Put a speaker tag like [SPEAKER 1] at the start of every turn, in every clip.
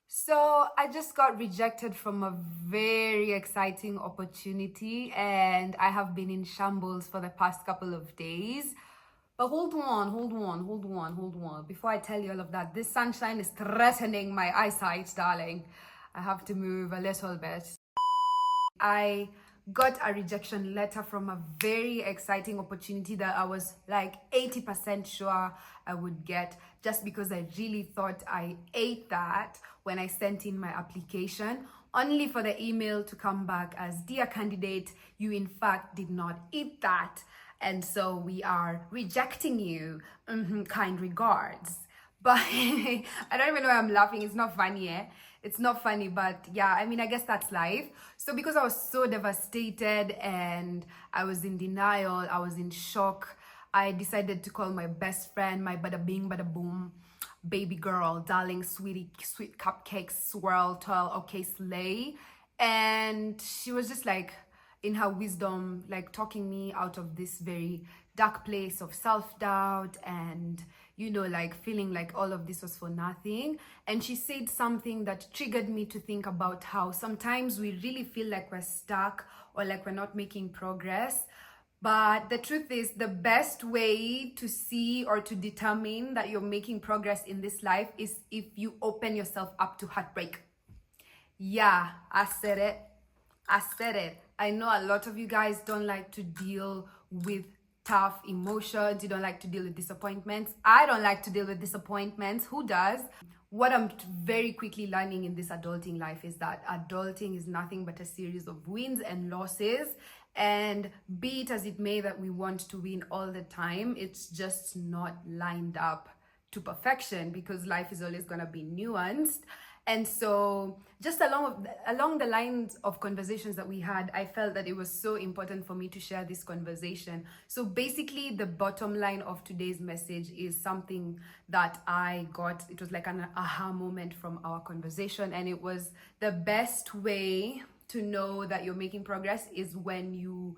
[SPEAKER 1] So I just got rejected from a very exciting opportunity, and I have been in shambles for the past couple of days. But hold on. Before I tell you all of that, this sunshine is threatening my eyesight, darling. I have to move a little bit. I got a rejection letter from a very exciting opportunity that I was like 80% sure I would get, just because I really thought I ate that when I sent in my application, only for the email to come back as, "Dear candidate, you in fact did not eat that, and so we are rejecting you. Kind regards." But I don't even know why I'm laughing. It's not funny, eh? It's not funny, but yeah, I mean, I guess that's life. So because I was so devastated and I was in denial, I was in shock, I decided to call my best friend, my bada bing, bada boom, baby girl, darling, sweetie, sweet cupcake, swirl, twirl, okay, slay. And she was just like, in her wisdom, like talking me out of this very dark place of self-doubt and like feeling like all of this was for nothing. And she said something that triggered me to think about how sometimes we really feel like we're stuck or like we're not making progress. But the truth is, the best way to see or to determine that you're making progress in this life is if you open yourself up to heartbreak. Yeah, I said it. I said it. I know a lot of you guys don't like to deal with tough emotions. You don't like to deal with disappointments. I don't like to deal with disappointments. Who does? What I'm very quickly learning in this adulting life is that adulting is nothing but a series of wins and losses. And be it as it may that we want to win all the time, it's just not lined up to perfection, because life is always going to be nuanced. And so just along the lines of conversations that we had, I felt that it was so important for me to share this conversation. So basically, the bottom line of today's message is something that I got. It was like an aha moment from our conversation, and it was the best way to know that you're making progress is when you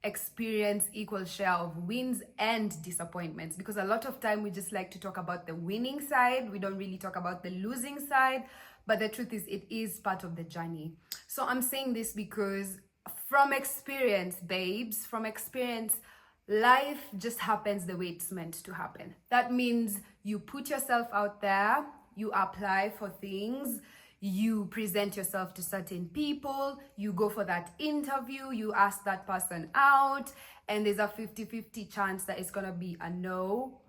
[SPEAKER 1] experience equal share of wins and disappointments, because a lot of time we just like to talk about the winning side. We don't really talk about the losing side, but the truth is it is part of the journey. So I'm saying this because from experience, babes, from experience, life just happens the way it's meant to happen. That means you put yourself out there, you apply for things, you present yourself to certain people, you go for that interview, you ask that person out, and there's a 50-50 chance that it's gonna be a no,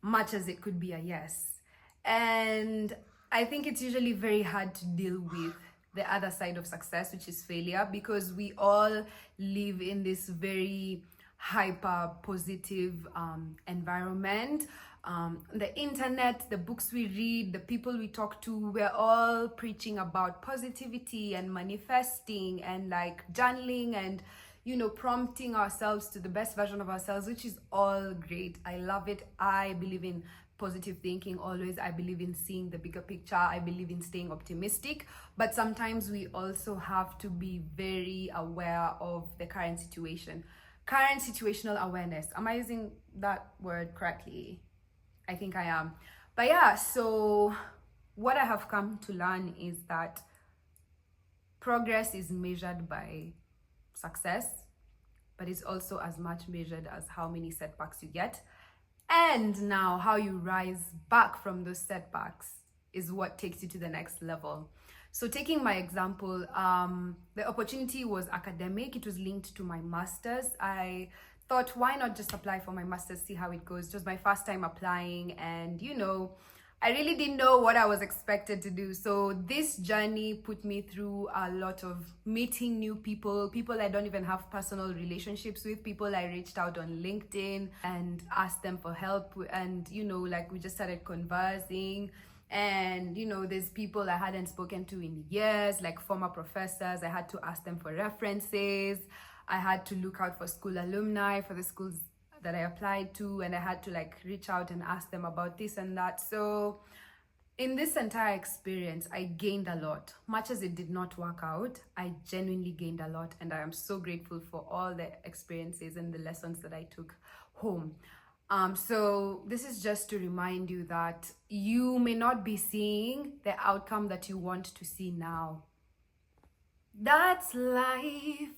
[SPEAKER 1] much as it could be a yes. And I think it's usually very hard to deal with the other side of success, which is failure, because we all live in this very hyper positive environment. The internet, the books we read, the people we talk to, we're all preaching about positivity and manifesting and like journaling and prompting ourselves to the best version of ourselves, which is all great. I love it. I believe in positive thinking always. I believe in seeing the bigger picture. I believe in staying optimistic, but sometimes we also have to be very aware of the current situation. Current situational awareness. Am I using that word correctly? I think I am. But yeah, so what I have come to learn is that progress is measured by success, but it's also as much measured as how many setbacks you get. And now how you rise back from those setbacks is what takes you to the next level. So taking my example, the opportunity was academic. It was linked to my master's. I thought, why not just apply for my master's, see how it goes. It was my first time applying, and I really didn't know what I was expected to do. So this journey put me through a lot of meeting new people I don't even have personal relationships with, people I reached out on LinkedIn and asked them for help. And, like we just started conversing. And, there's people I hadn't spoken to in years, like former professors. I had to ask them for references. I had to look out for school alumni for the schools that I applied to, and I had to like reach out and ask them about this and that. So in this entire experience, I gained a lot. Much as it did not work out, I genuinely gained a lot, and I am so grateful for all the experiences and the lessons that I took home. So this is just to remind you that you may not be seeing the outcome that you want to see now. That's life.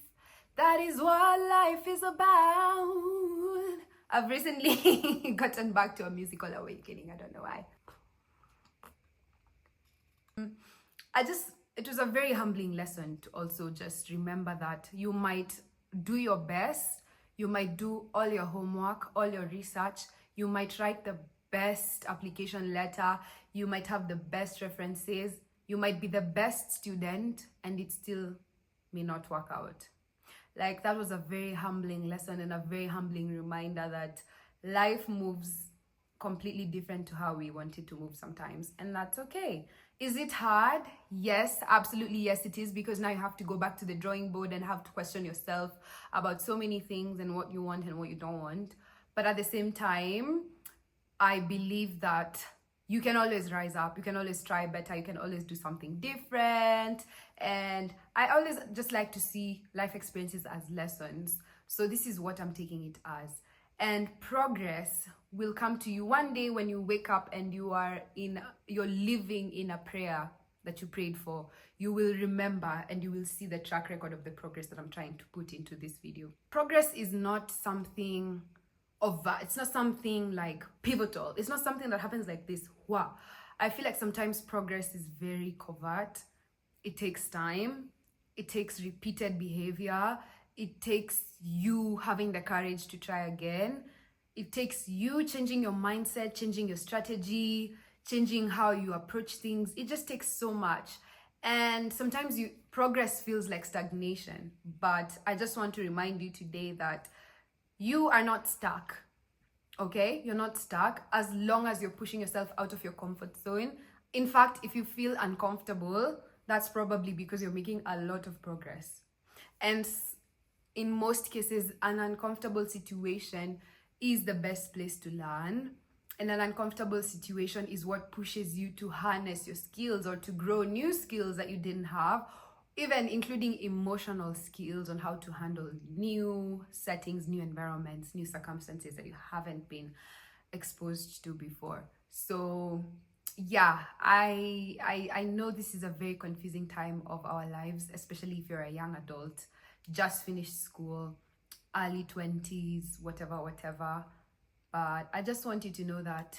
[SPEAKER 1] That is what life is about. I've recently gotten back to a musical awakening. I don't know why. It was a very humbling lesson to also just remember that you might do your best, you might do all your homework, all your research, you might write the best application letter, you might have the best references, you might be the best student, and it still may not work out. Like, that was a very humbling lesson and a very humbling reminder that life moves completely different to how we want it to move sometimes, and that's okay. Is it hard? Yes, absolutely yes it is, because now you have to go back to the drawing board and have to question yourself about so many things and what you want and what you don't want. But at the same time, I believe that you can always rise up, you can always try better, you can always do something different. And I always just like to see life experiences as lessons. So this is what I'm taking it as. And progress will come to you one day when you wake up and you're living in a prayer that you prayed for. You will remember and you will see the track record of the progress that I'm trying to put into this video. Progress is not something it's not something like pivotal. It's not something that happens like this. Wow. I feel like sometimes progress is very covert. It takes time. It takes repeated behavior. It takes you having the courage to try again. It takes you changing your mindset, changing your strategy, changing how you approach things. It just takes so much. And sometimes progress feels like stagnation. But I just want to remind you today that you are not stuck. Okay? You're not stuck as long as you're pushing yourself out of your comfort zone. In fact, if you feel uncomfortable, that's probably because you're making a lot of progress. And in most cases, an uncomfortable situation is the best place to learn. And an uncomfortable situation is what pushes you to harness your skills or to grow new skills that you didn't have, even including emotional skills on how to handle new settings, new environments, new circumstances that you haven't been exposed to before. So yeah, I know this is a very confusing time of our lives, especially if you're a young adult, just finished school, early 20s, whatever. But I just want you to know that,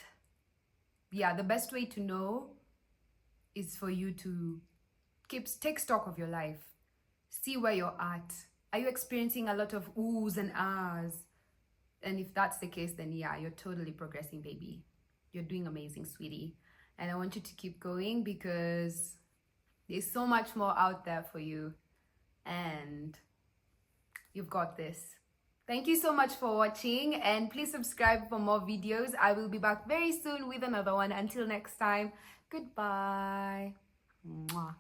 [SPEAKER 1] yeah, the best way to know is for you to take stock of your life. See where you're at. Are you experiencing a lot of oohs and ahs? And if that's the case, then yeah, you're totally progressing, baby. You're doing amazing, sweetie. And I want you to keep going because there's so much more out there for you. And you've got this. Thank you so much for watching, and please subscribe for more videos. I will be back very soon with another one. Until next time, goodbye. Mwah.